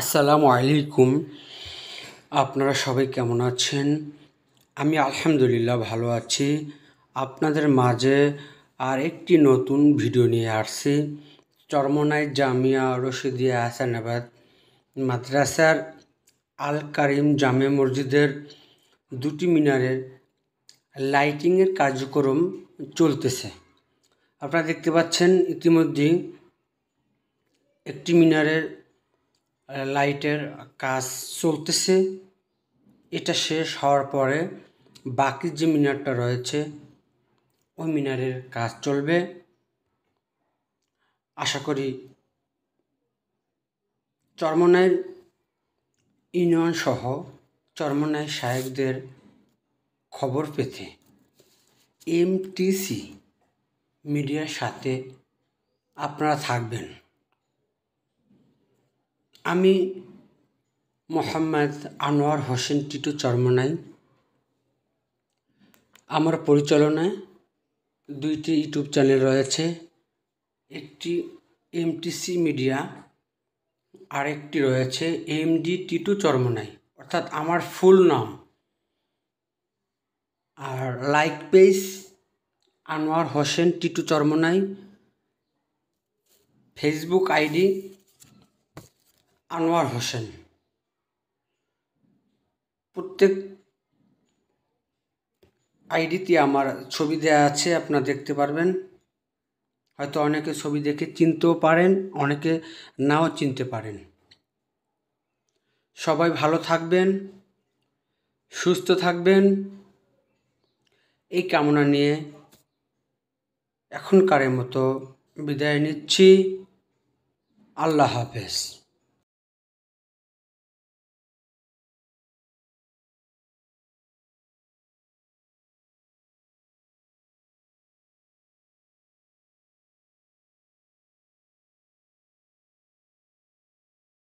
আসসালামু আলাইকুম। আপনারা সবাই কেমন আছেন? আমি আলহামদুলিল্লাহ ভালো আছি। আপনাদের মাঝে আর একটি নতুন ভিডিও নিয়ে আসছি। চরমোনাই জামিয়া রশিদিয়া হাসানাবাদ মাদ্রাসার আল কারিম জামে মসজিদের দুটি মিনারের লাইটিংয়ের কার্যক্রম চলতেছে। আপনারা দেখতে পাচ্ছেন ইতিমধ্যেই একটি মিনারের লাইটের কাজ চলতেছে। এটা শেষ হওয়ার পরে বাকি যে মিনারটা রয়েছে ওই মিনারের কাজ চলবে। আশা করি চরমোনাই ইউনিয়ন সহ চরমোনাই শায়েখদের খবর পেতে এমটিসি মিডিয়ার সাথে আপনারা থাকবেন। আমি মোহাম্মদ আনোয়ার হোসেন টিটু চরমোনাই। আমার পরিচালনায় দুইটি ইউটিউব চ্যানেল রয়েছে, একটি এমটিসি মিডিয়া আর একটি রয়েছে এমডি টিটু চরমোনাই, অর্থাৎ আমার ফুল নাম। আর like page Anwar Hossain Titu Charmonai, Facebook ID Anwar Hossain. প্রত্যেক আইডিতে আমার ছবি দেওয়া আছে, আপনারা দেখতে পারবেন। হয়তো অনেকে ছবি দেখে চিনতেও পারেন, অনেকে নাও চিনতে পারেন। সবাই ভালো থাকবেন, সুস্থ থাকবেন, এই কামনা নিয়ে এখনকারের মতো বিদায় নিচ্ছি। আল্লাহ হাফেজ।